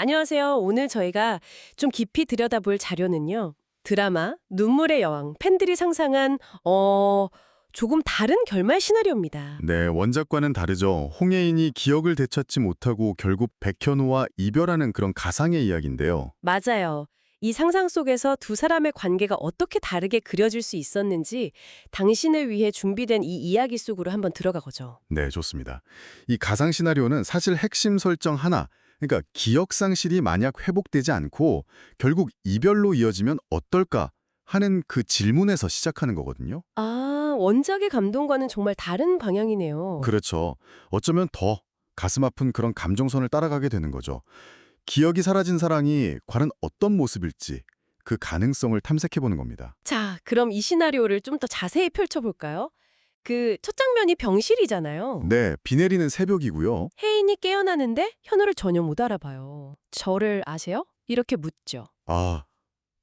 안녕하세요. 오늘 저희가 좀 깊이 들여다볼 자료는요. 드라마 눈물의 여왕 팬들이 상상한 조금 다른 결말 시나리오입니다. 네, 원작과는 다르죠. 홍예인이 기억을 되찾지 못하고 결국 백현우와 이별하는 그런 가상의 이야기인데요. 맞아요. 이 상상 속에서 두 사람의 관계가 어떻게 다르게 그려질 수 있었는지 당신을 위해 준비된 이 이야기 속으로 한번 들어가보죠. 네, 좋습니다. 이 가상 시나리오는 사실 핵심 설정 하나, 그러니까 기억 상실이 만약 회복되지 않고 결국 이별로 이어지면 어떨까 하는 그 질문에서 시작하는 거거든요. 아, 원작의 감동과는 정말 다른 방향이네요. 그렇죠. 어쩌면 더 가슴 아픈 그런 감정선을 따라가게 되는 거죠. 기억이 사라진 사랑이 과연 어떤 모습일지 그 가능성을 탐색해보는 겁니다. 자, 그럼 이 시나리오를 좀 더 자세히 펼쳐볼까요? 그 첫 장면이 병실이잖아요. 네, 비 내리는 새벽이고요. 혜인이 깨어나는데 현우를 전혀 못 알아봐요. 저를 아세요? 이렇게 묻죠. 아,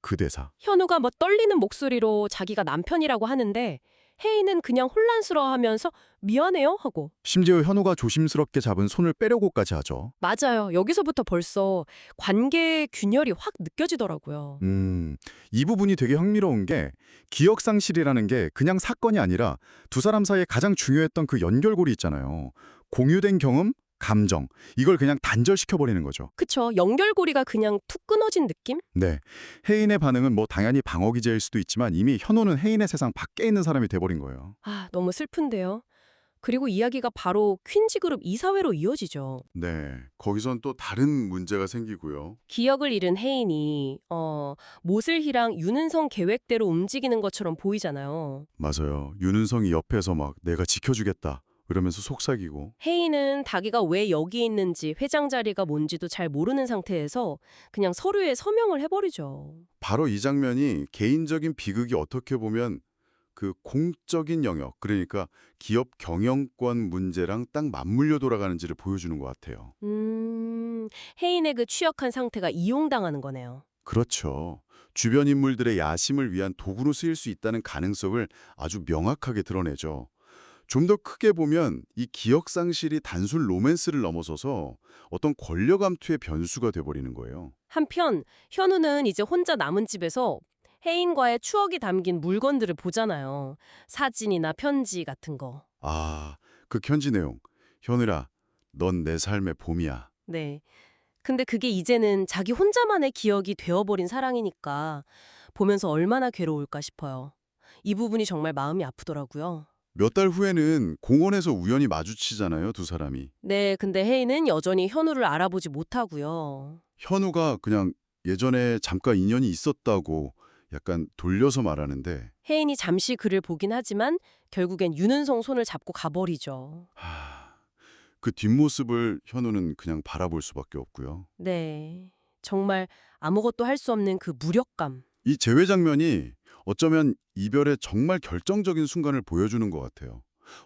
그 대사. 현우가 뭐 떨리는 목소리로 자기가 남편이라고 하는데 혜인은 그냥 혼란스러워하면서 미안해요 하고. 심지어 현우가 조심스럽게 잡은 손을 빼려고까지 하죠. 맞아요. 여기서부터 벌써 관계의 균열이 확 느껴지더라고요. 이 부분이 되게 흥미로운 게 기억 상실이라는 게 그냥 사건이 아니라 두 사람 사이에 가장 중요했던 그 연결고리 있잖아요. 공유된 경험, 감정, 이걸 그냥 단절시켜버리는 거죠. 그쵸. 연결고리가 그냥 툭 끊어진 느낌? 네. 혜인의 반응은 뭐 당연히 방어기제일 수도 있지만 이미 현우는 혜인의 세상 밖에 있는 사람이 돼버린 거예요. 아, 너무 슬픈데요. 그리고 이야기가 바로 퀸즈그룹 이사회로 이어지죠. 네. 거기선 또 다른 문제가 생기고요. 기억을 잃은 혜인이 모슬희랑 윤은성 계획대로 움직이는 것처럼 보이잖아요. 맞아요. 윤은성이 옆에서 막 내가 지켜주겠다 이러면서 속삭이고. 혜인은 자기가 왜 여기 있는지 회장 자리가 뭔지도 잘 모르는 상태에서 그냥 서류에 서명을 해버리죠. 바로 이 장면이 개인적인 비극이 어떻게 보면 그 공적인 영역, 그러니까 기업 경영권 문제랑 딱 맞물려 돌아가는지를 보여주는 것 같아요. 혜인의 그 취약한 상태가 이용당하는 거네요. 그렇죠. 주변 인물들의 야심을 위한 도구로 쓰일 수 있다는 가능성을 아주 명확하게 드러내죠. 좀 더 크게 보면 이 기억 상실이 단순 로맨스를 넘어서서 어떤 권력 암투의 변수가 돼버리는 거예요. 한편 현우는 이제 혼자 남은 집에서 혜인과의 추억이 담긴 물건들을 보잖아요. 사진이나 편지 같은 거. 아, 그 편지 내용. 현우라, 넌 내 삶의 봄이야. 네. 근데 그게 이제는 자기 혼자만의 기억이 되어버린 사랑이니까 보면서 얼마나 괴로울까 싶어요. 이 부분이 정말 마음이 아프더라고요. 몇 달 후에는 공원에서 우연히 마주치잖아요, 두 사람이. 네, 근데 혜인은 여전히 현우를 알아보지 못하고요. 현우가 그냥 예전에 잠깐 인연이 있었다고 약간 돌려서 말하는데, 혜인이 잠시 그를 보긴 하지만 결국엔 윤은성 손을 잡고 가버리죠. 그 뒷모습을 현우는 그냥 바라볼 수밖에 없고요. 네, 정말 아무것도 할 수 없는 그 무력감. 이 재회 장면이 어쩌면 이별의 정말 결정적인 순간을 보여주는 것 같아요.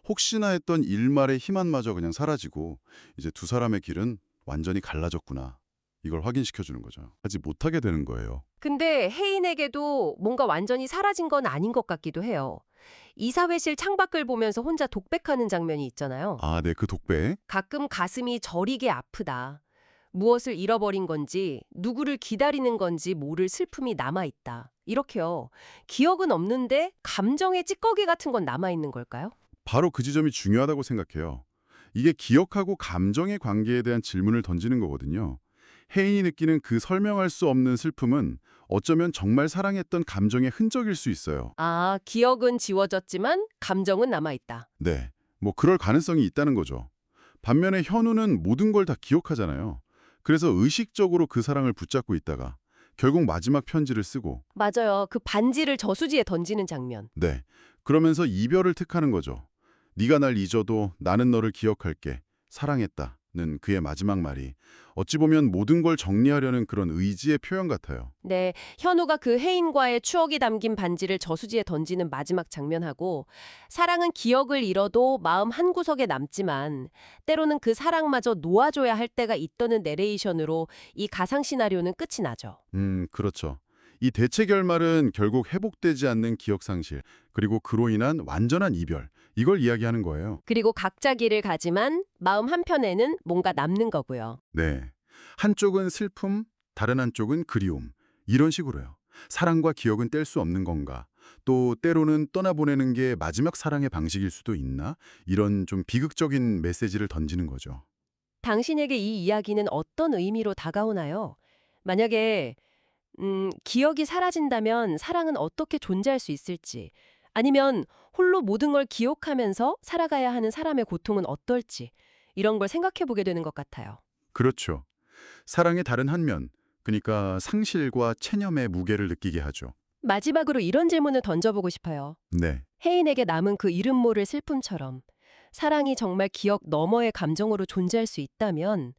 혹시나 했던 일말의 희망마저 그냥 사라지고 이제 두 사람의 길은 완전히 갈라졌구나. 이걸 확인시켜주는 거죠. 하지 못하게 되는 거예요. 근데 혜인에게도 뭔가 완전히 사라진 건 아닌 것 같기도 해요. 이사회실 창밖을 보면서 혼자 독백하는 장면이 있잖아요. 아, 네, 그 독백. 가끔 가슴이 저리게 아프다. 무엇을 잃어버린 건지, 누구를 기다리는 건지 모를 슬픔이 남아있다. 이렇게요. 기억은 없는데 감정의 찌꺼기 같은 건 남아있는 걸까요? 바로 그 지점이 중요하다고 생각해요. 이게 기억하고 감정의 관계에 대한 질문을 던지는 거거든요. 혜인이 느끼는 그 설명할 수 없는 슬픔은 어쩌면 정말 사랑했던 감정의 흔적일 수 있어요. 아, 기억은 지워졌지만 감정은 남아있다. 네, 뭐 그럴 가능성이 있다는 거죠. 반면에 현우는 모든 걸 다 기억하잖아요. 그래서 의식적으로 그 사랑을 붙잡고 있다가 결국 마지막 편지를 쓰고 맞아요. 그 반지를 저수지에 던지는 장면. 네, 그러면서 이별을 택하는 거죠. 네가 날 잊어도 나는 너를 기억할게. 사랑했다는 그의 마지막 말이 어찌 보면 모든 걸 정리하려는 그런 의지의 표현 같아요. 네, 현우가 그 혜인과의 추억이 담긴 반지를 저수지에 던지는 마지막 장면하고 사랑은 기억을 잃어도 마음 한구석에 남지만 때로는 그 사랑마저 놓아줘야 할 때가 있다는 내레이션으로 이 가상 시나리오는 끝이 나죠. 그렇죠. 이 대체 결말은 결국 회복되지 않는 기억 상실, 그리고 그로 인한 완전한 이별, 이걸 이야기하는 거예요. 그리고 각자 길을 가지만 마음 한편에는 뭔가 남는 거고요. 네. 한쪽은 슬픔, 다른 한쪽은 그리움. 이런 식으로요. 사랑과 기억은 뗄 수 없는 건가? 또 때로는 떠나보내는 게 마지막 사랑의 방식일 수도 있나? 이런 좀 비극적인 메시지를 던지는 거죠. 당신에게 이 이야기는 어떤 의미로 다가오나요? 만약에 기억이 사라진다면 사랑은 어떻게 존재할 수 있을지, 아니면 홀로 모든 걸 기억하면서 살아가야 하는 사람의 고통은 어떨지, 이런 걸 생각해 보게 되는 것 같아요. 그렇죠. 사랑의 다른 한 면, 그러니까 상실과 체념의 무게를 느끼게 하죠. 마지막으로 이런 질문을 던져보고 싶어요. 네. 혜인에게 남은 그 이름 모를 슬픔처럼 사랑이 정말 기억 너머의 감정으로 존재할 수 있다면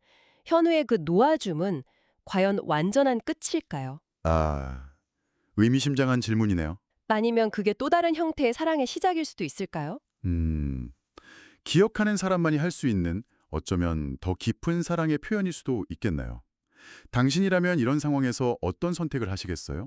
현우의 그 놓아줌은 과연 완전한 끝일까요? 아, 의미심장한 질문이네요. 아니면 그게 또 다른 형태의 사랑의 시작일 수도 있을까요? 음, 기억하는 사람만이 할 수 있는 어쩌면 더 깊은 사랑의 표현일 수도 있겠나요? 당신이라면 이런 상황에서 어떤 선택을 하시겠어요?